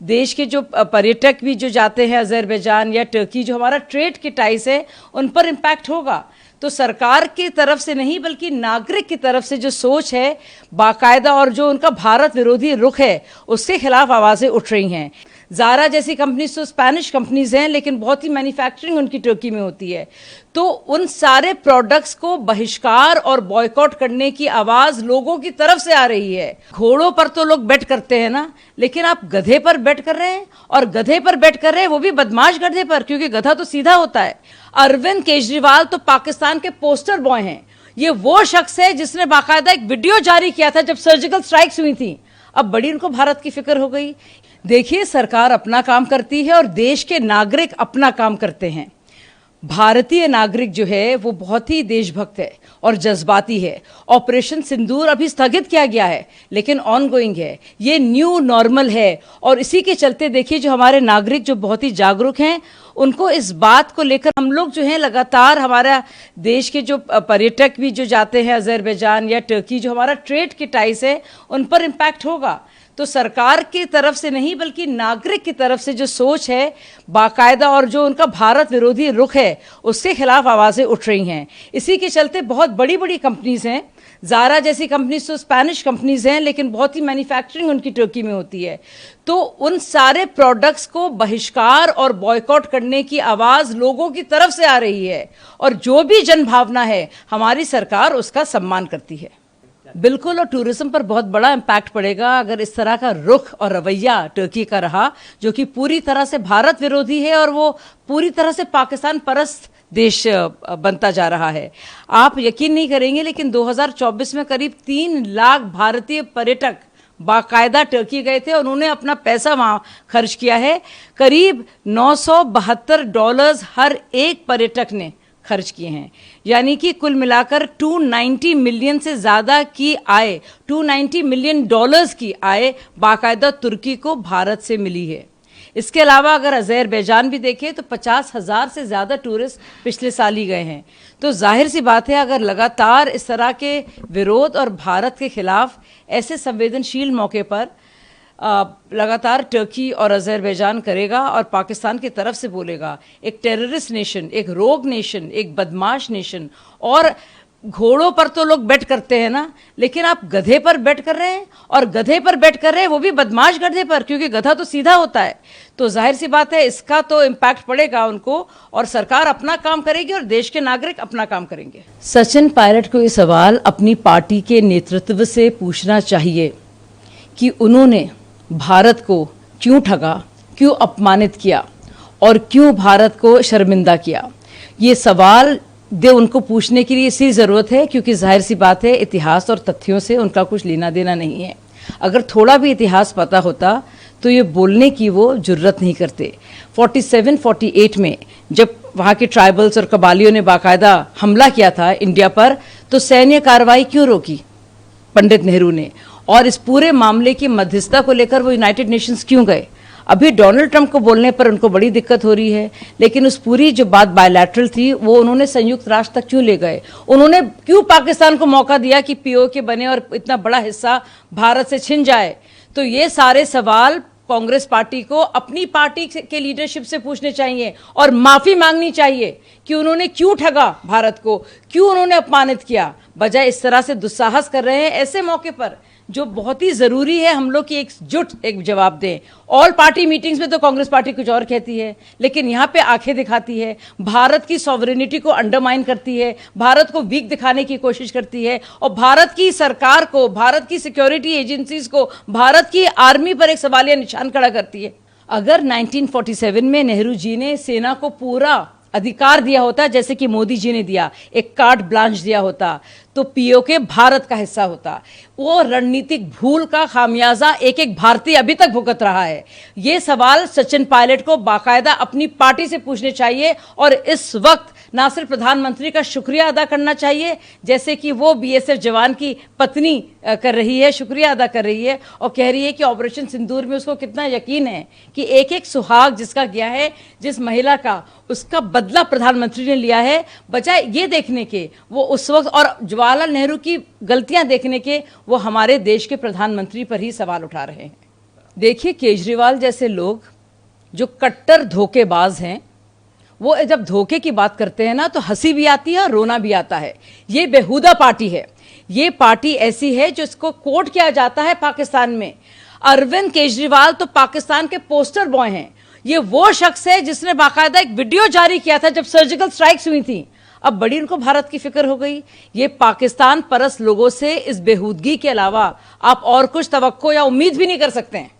देश के जो पर्यटक भी जो जाते हैं अजरबैजान या टर्की, जो हमारा ट्रेड के टाइज है उन पर इम्पैक्ट होगा। तो सरकार की तरफ से नहीं बल्कि नागरिक की तरफ से जो सोच है बाकायदा और जो उनका भारत विरोधी रुख है उसके खिलाफ आवाज़ें उठ रही हैं। ज़ारा जैसी कंपनीज तो स्पेनिश कंपनीज हैं, लेकिन बहुत ही मैन्युफैक्चरिंग उनकी टर्की में होती है। तो उन सारे प्रोडक्ट्स को बहिष्कार और बॉयकॉट करने की आवाज़ लोगों की तरफ से आ रही है। घोड़ों पर तो लोग बेट करते हैं ना, लेकिन आप गधे पर बेट कर रहे हैं, और गधे पर बेट कर रहे हैं वो भी बदमाश गधे पर, क्योंकि गधा तो सीधा होता है। अरविंद केजरीवाल तो पाकिस्तान के पोस्टर बॉय हैं। ये वो शख्स है जिसने बाकायदा एक वीडियो जारी किया था जब सर्जिकल स्ट्राइक्स हुई थी। अब बड़ी उनको भारत की फिक्र हो गई। देखिए, सरकार अपना काम करती है और देश के नागरिक अपना काम करते हैं। भारतीय नागरिक जो है वो बहुत ही देशभक्त है और जज्बाती है। ऑपरेशन सिंदूर अभी स्थगित किया गया है, लेकिन ऑनगोइंग है। ये न्यू नॉर्मल है, और इसी के चलते देखिए जो हमारे नागरिक जो बहुत ही जागरूक हैं, उनको इस बात को लेकर हम लोग जो हैं लगातार, हमारा देश के जो पर्यटक भी जो जाते हैं अजरबैजान या टर्की, जो हमारा ट्रेड के टाइज है उन पर इम्पैक्ट होगा। तो सरकार की तरफ से नहीं बल्कि नागरिक की तरफ से जो सोच है बाकायदा और जो उनका भारत विरोधी रुख है उसके खिलाफ आवाज़ें उठ रही हैं। इसी के चलते बहुत बड़ी बड़ी कंपनीज हैं। ज़ारा जैसी कंपनीज तो स्पेनिश कंपनीज हैं, लेकिन बहुत ही मैन्युफैक्चरिंग उनकी टर्की में होती है। तो उन सारे प्रोडक्ट्स को बहिष्कार और बॉयकॉट करने की आवाज़ लोगों की तरफ से आ रही है, और जो भी जनभावना है हमारी सरकार उसका सम्मान करती है। बिल्कुल, और टूरिज्म पर बहुत बड़ा इम्पैक्ट पड़ेगा अगर इस तरह का रुख और रवैया टर्की का रहा, जो कि पूरी तरह से भारत विरोधी है और वो पूरी तरह से पाकिस्तान परस्त देश बनता जा रहा है। आप यकीन नहीं करेंगे, लेकिन 2024 में करीब 3 लाख भारतीय पर्यटक बाकायदा टर्की गए थे और उन्होंने अपना पैसा वहाँ खर्च किया है। करीब $972 हर एक पर्यटक ने खर्च किए हैं, यानी कि कुल मिलाकर 290 मिलियन से ज़्यादा की आय, $290 मिलियन की आय बाकायदा तुर्की को भारत से मिली है। इसके अलावा अगर अजरबैजान भी देखें तो 50,000 से ज़्यादा टूरिस्ट पिछले साल ही गए हैं। तो जाहिर सी बात है, अगर लगातार इस तरह के विरोध और भारत के खिलाफ ऐसे संवेदनशील मौके पर लगातार टर्की और अजरबैजान करेगा और पाकिस्तान की तरफ से बोलेगा, एक टेररिस्ट नेशन, एक रोग नेशन, एक बदमाश नेशन, और घोड़ों पर तो लोग बेट करते हैं ना, लेकिन आप गधे पर बेट कर रहे हैं, और गधे पर बेट कर रहे हैं वो भी बदमाश गधे पर, क्योंकि गधा तो सीधा होता है। तो जाहिर सी बात है इसका तो इम्पैक्ट पड़ेगा उनको, और सरकार अपना काम करेगी और देश के नागरिक अपना काम करेंगे। सचिन पायलट को ये सवाल अपनी पार्टी के नेतृत्व से पूछना चाहिए कि उन्होंने भारत को क्यों ठगा, क्यों अपमानित किया और क्यों भारत को शर्मिंदा किया। ये सवाल उनको पूछने के लिए इसलिए ज़रूरत है क्योंकि जाहिर सी बात है इतिहास और तथ्यों से उनका कुछ लेना देना नहीं है। अगर थोड़ा भी इतिहास पता होता तो ये बोलने की वो जुर्रत नहीं करते। 47-48 में जब वहाँ के ट्राइबल्स और कबालियों ने बाकायदा हमला किया था इंडिया पर, तो सैन्य कार्रवाई क्यों रोकी पंडित नेहरू ने, और इस पूरे मामले की मध्यस्थता को लेकर वो यूनाइटेड नेशंस क्यों गए। अभी डोनाल्ड ट्रंप को बोलने पर उनको बड़ी दिक्कत हो रही है, लेकिन उस पूरी जो बात बायलैटरल थी वो उन्होंने संयुक्त राष्ट्र तक क्यों ले गए। उन्होंने क्यों पाकिस्तान को मौका दिया कि पीओके बने और इतना बड़ा हिस्सा भारत से छिन जाए। तो ये सारे सवाल कांग्रेस पार्टी को अपनी पार्टी के लीडरशिप से पूछने चाहिए और माफी मांगनी चाहिए कि उन्होंने क्यों ठगा भारत को, क्यों उन्होंने अपमानित किया, बजाय इस तरह से दुस्साहस कर रहे हैं ऐसे मौके पर जो बहुत ही जरूरी है हम लोग की एक जवाब दें। ऑल पार्टी मीटिंग्स में तो कांग्रेस पार्टी कुछ और कहती है, लेकिन यहाँ पे आंखें दिखाती है, भारत की सॉवरेनिटी को अंडरमाइन करती है, भारत को वीक दिखाने की कोशिश करती है, और भारत की सरकार को, भारत की सिक्योरिटी एजेंसीज को, भारत की आर्मी पर एक सवालिया निशान खड़ा करती है। अगर 1947 में नेहरू जी ने सेना को पूरा अधिकार दिया होता, जैसे कि मोदी जी ने दिया, एक कार्ड ब्लांच दिया होता, तो पीओके भारत का हिस्सा होता। वो रणनीतिक भूल का खामियाजा एक एक भारतीय अभी तक भुगत रहा है। ये सवाल सचिन पायलट को बाकायदा अपनी पार्टी से पूछने चाहिए, और इस वक्त ना सिर्फ प्रधानमंत्री का शुक्रिया अदा करना चाहिए, जैसे कि वो बीएसएफ जवान की पत्नी कर रही है, शुक्रिया अदा कर रही है और कह रही है कि ऑपरेशन सिंदूर में उसको कितना यकीन है कि एक एक सुहाग जिसका गया है, जिस महिला का, उसका बदला प्रधानमंत्री ने लिया है, बजाय ये देखने के वो उस वक्त और जवाहरलाल नेहरू की गलतियां देखने के वो हमारे देश के प्रधानमंत्री पर ही सवाल उठा रहे हैं। देखिए, केजरीवाल जैसे लोग जो कट्टर धोखेबाज हैं, वो जब धोखे की बात करते हैं ना तो हंसी भी आती है और रोना भी आता है। ये बेहुदा पार्टी है। ये पार्टी ऐसी है जिसको कोट किया जाता है पाकिस्तान में। अरविंद केजरीवाल तो पाकिस्तान के पोस्टर बॉय हैं। ये वो शख्स है जिसने बाकायदा एक वीडियो जारी किया था जब सर्जिकल स्ट्राइक्स हुई थी। अब बड़ी उनको भारत की फिक्र हो गई। ये पाकिस्तान परस्त लोगों से इस बेहूदगी के अलावा आप और कुछ तवक्को या उम्मीद भी नहीं कर सकते हैं।